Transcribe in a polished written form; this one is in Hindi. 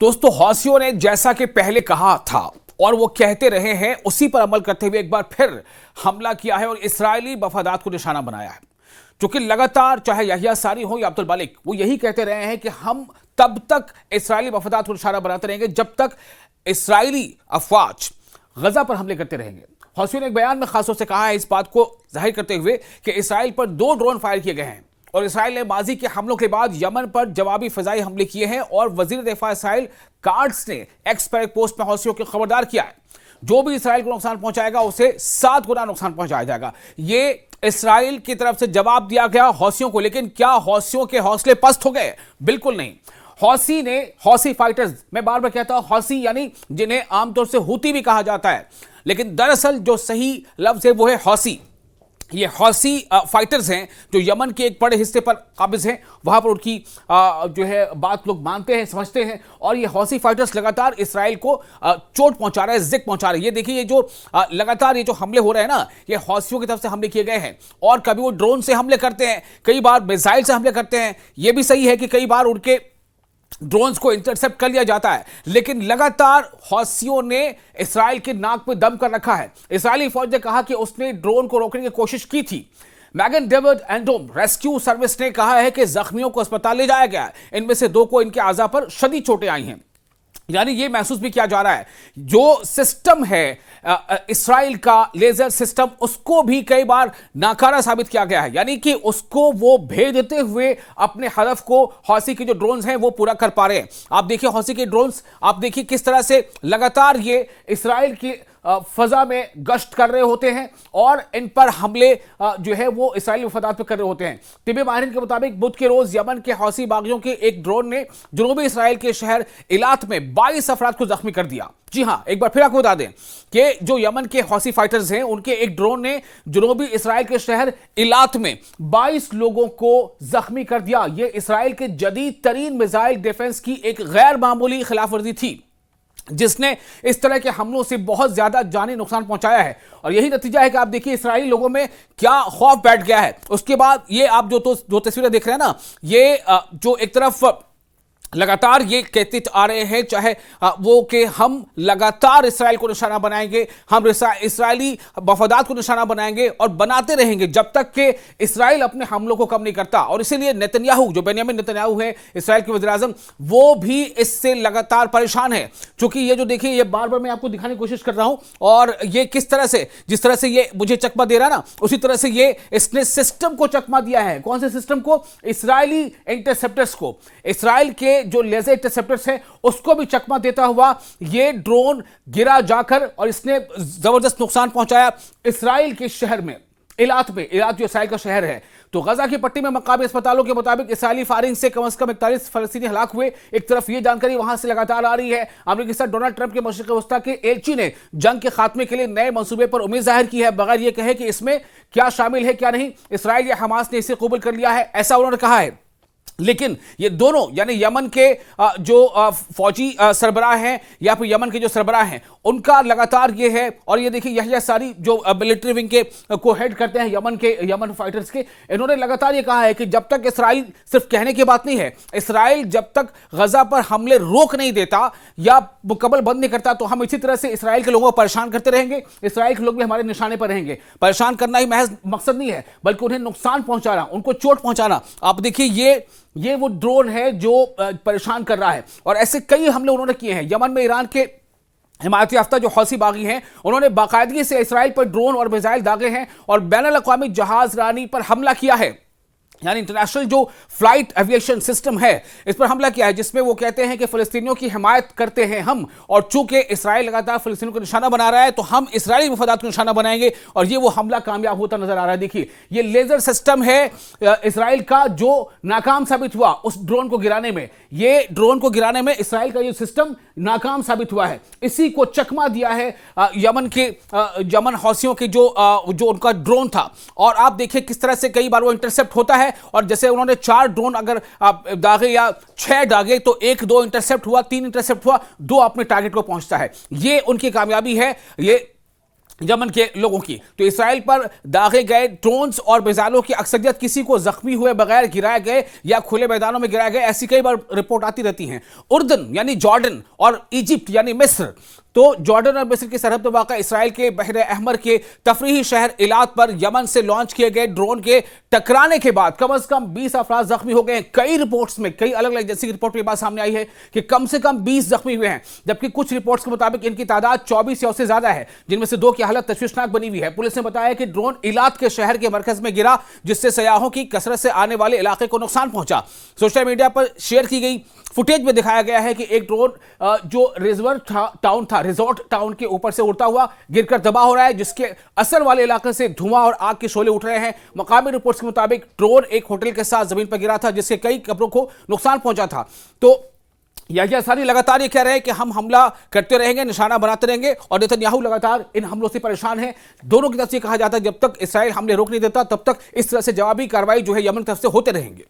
दोस्तों, हौसियों ने जैसा कि पहले कहा था और वो कहते रहे हैं, उसी पर अमल करते हुए एक बार फिर हमला किया है और इस्राएली मफादात को निशाना बनाया है। जो कि लगातार चाहे यहिया सारी हो या अब्दुल मालिक, वो यही कहते रहे हैं कि हम तब तक इस्राएली मफादात को निशाना बनाते रहेंगे जब तक इस्राएली अफवाज गजा पर हमले करते रहेंगे। हौसियों ने एक बयान में खासतौर से कहा है, इस बात को जाहिर करते हुए कि इसराइल पर 2 ड्रोन फायर किए गए हैं और इसराइल ने माजी के हमलों के बाद यमन पर जवाबी फजाई हमले किए हैं। और वजीर दिफा इसराइल कार्ड्स ने एक्स पर एक पोस्ट में हौसियों को खबरदार किया है, जो भी इसराइल को नुकसान पहुंचाएगा उसे 7 गुना नुकसान पहुंचाया जाएगा। ये इसराइल की तरफ से जवाब दिया गया हौसियों को। लेकिन क्या हौसियों के हौसले पस्त हो गए? बिल्कुल नहीं। हौसी फाइटर्स, मैं बार बार कहता हूं हौसी यानी जिन्हें आमतौर से हुती भी कहा जाता है, लेकिन दरअसल जो सही लफ्ज है वो है हौसी। ये हौसी फाइटर्स हैं जो यमन के एक बड़े हिस्से पर काबिज हैं, वहां पर उनकी जो है बात लोग मानते हैं, समझते हैं। और ये हौसी फाइटर्स लगातार इसराइल को चोट पहुंचा रहे हैं, जिक पहुंचा रहे हैं। ये देखिए, ये जो लगातार ये जो हमले हो रहे हैं ना, ये हौसियों की तरफ से हमले किए गए हैं। और कभी वो ड्रोन से हमले करते हैं, कई बार मिसाइल से हमले करते हैं। ये भी सही है कि कई बार उनके ड्रोन्स को इंटरसेप्ट कर लिया जाता है, लेकिन लगातार हौसियों ने इसराइल के नाक पे दम कर रखा है। इस्राएली फौज ने कहा कि उसने ड्रोन को रोकने की कोशिश की थी। मैगन डेविड एंडोम रेस्क्यू सर्विस ने कहा है कि जख्मियों को अस्पताल ले जाया गया है। इनमें से 2 को इनके आज़ा पर शदीद चोटें आई हैं। यानी ये महसूस भी किया जा रहा है जो सिस्टम है इसराइल का लेजर सिस्टम, उसको भी कई बार नाकारा साबित किया गया है। यानी कि उसको वो भेजते हुए अपने हदफ को हौसी के जो ड्रोन्स हैं वो पूरा कर पा रहे हैं। आप देखिए हौसी के ड्रोन्स, आप देखिए किस तरह से लगातार ये इसराइल की फजा में गश्त कर रहे होते हैं और इन पर हमले जो है वो इसराइली मफादात पर कर रहे होते हैं। तिबे माहिरीन के मुताबिक बुध के रोज यमन के हौसी बागियों के एक ड्रोन ने जनूबी इसराइल के शहर इलात में 22 अफराद को जख्मी कर दिया। जी हां, एक बार फिर आपको बता दें कि जो यमन के हौसी फाइटर्स हैं, उनके एक ड्रोन ने जनूबी इसराइल के शहर इलात में 22 लोगों को जख्मी कर दिया। यह इसराइल के जदीद तरीन मिसाइल डिफेंस की एक गैर मामूली खिलाफवर्जी थी, जिसने इस तरह के हमलों से बहुत ज्यादा जानी नुकसान पहुंचाया है। और यही नतीजा है कि आप देखिए इसराइली लोगों में क्या खौफ बैठ गया है। उसके बाद ये आप जो तस्वीरें देख रहे हैं ना, ये जो एक तरफ लगातार ये कहते आ रहे हैं, चाहे वो कि हम लगातार इसराइल को निशाना बनाएंगे, हम इसराइली मफादात को निशाना बनाएंगे और बनाते रहेंगे जब तक कि इसराइल अपने हमलों को कम नहीं करता। और इसीलिए नेतन्याहू, जो बेंयामिन नेतन्याहू है इसराइल के वज़ीर आज़म, वो भी इससे लगातार परेशान है। क्योंकि ये जो देखिए, ये बार बार मैं आपको दिखाने की कोशिश कर रहा हूं और ये किस तरह से, जिस तरह से ये मुझे चकमा दे रहा है ना, उसी तरह से ये इसने सिस्टम को चकमा दिया है। कौन से सिस्टम को? इसराइली इंटरसेप्टर्स को। इसराइल के जो लेजर इंटरसेप्टर्स है उसको भी चकमा देता हुआ ये ड्रोन गिरा जाकर और इसने जबरदस्त नुकसान पहुंचाया इसराइल के शहर में, इलात में। इलात जो इसराइल का शहर है, तो गजा की पट्टी में मकामी अस्पतालों के मुताबिक इसराइली फायरिंग से कम 41 फलस्तीनी हलाक हुए। एक तरफ ये जानकारी वहां से लगातार आ रही है। अमेरिकी सदर डोनाल्ड ट्रंप के मशरिक़ वस्ता के एलची ने जंग के खात्मे के लिए नए मंसूबे पर उम्मीद जाहिर की है, बगैर ये कहे कि इसमें क्या शामिल है क्या नहीं। इसराइल या हमास ने इसे कबूल कर लिया है, ऐसा उन्होंने कहा है। लेकिन ये दोनों यानी यमन के जो फौजी सरबराह हैं या फिर यमन के जो सरबराह हैं, उनका लगातार ये है। और ये देखिए यहिया सारी जो मिलिट्री विंग के को हेड करते हैं यमन फाइटर्स के, इन्होंने लगातार ये कहा है कि जब तक इसराइल, सिर्फ कहने की बात नहीं है, इसराइल जब तक गजा पर हमले रोक नहीं देता या मुकम्मल बंद नहीं करता, तो हम इसी तरह से इसराइल के लोगों को परेशान करते रहेंगे। इसराइल के लोग भी हमारे निशाने पर रहेंगे। परेशान करना ही महज मकसद नहीं है, बल्कि उन्हें नुकसान पहुंचाना, उनको चोट पहुंचाना। आप देखिए ये वो ड्रोन है जो परेशान कर रहा है। और ऐसे कई हमले उन्होंने किए हैं। यमन में ईरान के हिमायत याफ्ता जो हौसी बागी हैं, उन्होंने बाकायदगी से इसराइल पर ड्रोन और मिसाइल दागे हैं और बैनुल अक़वामी जहाज रानी पर हमला किया है। यानी इंटरनेशनल जो फ्लाइट एविएशन सिस्टम है, इस पर हमला किया है, जिसमें वो कहते हैं कि फ़लस्तीनियों की हिमायत करते हैं हम, और चूंकि इसराइल लगातार फ़लस्तीनियों को निशाना बना रहा है, तो हम इसराइली मफादात को निशाना बनाएंगे। और ये वो हमला कामयाब होता नजर आ रहा है। देखिए, ये लेजर सिस्टम है इसराइल का जो नाकाम साबित हुआ उस ड्रोन को गिराने में। ये ड्रोन को गिराने में इसराइल का ये सिस्टम नाकाम साबित हुआ है। इसी को चकमा दिया है यमन हौसियों के जो उनका ड्रोन था। और आप देखिए किस तरह से कई बार वो इंटरसेप्ट होता है। और जैसे उन्होंने 4 ड्रोन अगर दागे या 6 दागे, तो 1-2 इंटरसेप्ट हुआ, 3 इंटरसेप्ट हुआ, 2 अपने टारगेट को पहुंचता है। ये उनकी कामयाबी है। ये यमन के लोगों की। तो इसराइल पर दागे गए ड्रोन्स और मिसाइलों की अक्सरियत किसी को जख्मी हुए बगैर गिराए गए या खुले मैदानों में गिराए गए, ऐसी कई बार रिपोर्ट आती रहती हैं। उर्दन यानी जॉर्डन और इजिप्ट यानी मिस्र, तो जॉर्डन और मिस्र की सरहद पर वाक़ा इसराइल के बहरे अहमर के तफरीही शहर इलात पर यमन से लॉन्च किए गए ड्रोन के टकराने के बाद कम से कम 20 अफराद जख्मी हो गए हैं। कई रिपोर्ट्स में कई अलग अलग एजेंसी की रिपोर्ट की बात सामने आई है कि कम से कम 20 जख्मी हुए हैं, जबकि कुछ रिपोर्ट्स के मुताबिक इनकी तादाद 24 या उससे ज्यादा है, जिनमें से 2 की हालत तशवीशनाक बनी हुई है। पुलिस ने बताया कि ड्रोन इलात के शहर के मरकज में गिरा, जिससे सयाहों की कसरत से आने वाले इलाके को नुकसान पहुंचा। सोशल मीडिया पर शेयर की गई फुटेज में दिखाया गया है कि एक ड्रोन जो रिजॉर्ट टाउन के ऊपर से उड़ता हुआ गिरकर तबाह हो रहा है, जिसके असर वाले इलाके से धुआं और आग के शोले उठ रहे हैं। मकामी रिपोर्ट्स के मुताबिक ड्रोन एक होटल के साथ जमीन पर गिरा था, जिससे कई कब्रों को नुकसान पहुंचा था। तो याह्या सारी लगातार ये कह रहे हैं कि हम हमला करते रहेंगे, निशाना बनाते रहेंगे, और नेतन्याहू लगातार इन हमलों से परेशान है। दोनों की तरफ से कहा जाता है जब तक इसराइल हमले रोक नहीं देता तब तक इस तरह से जवाबी कार्रवाई जो है यमन की तरफ से होते रहेंगे।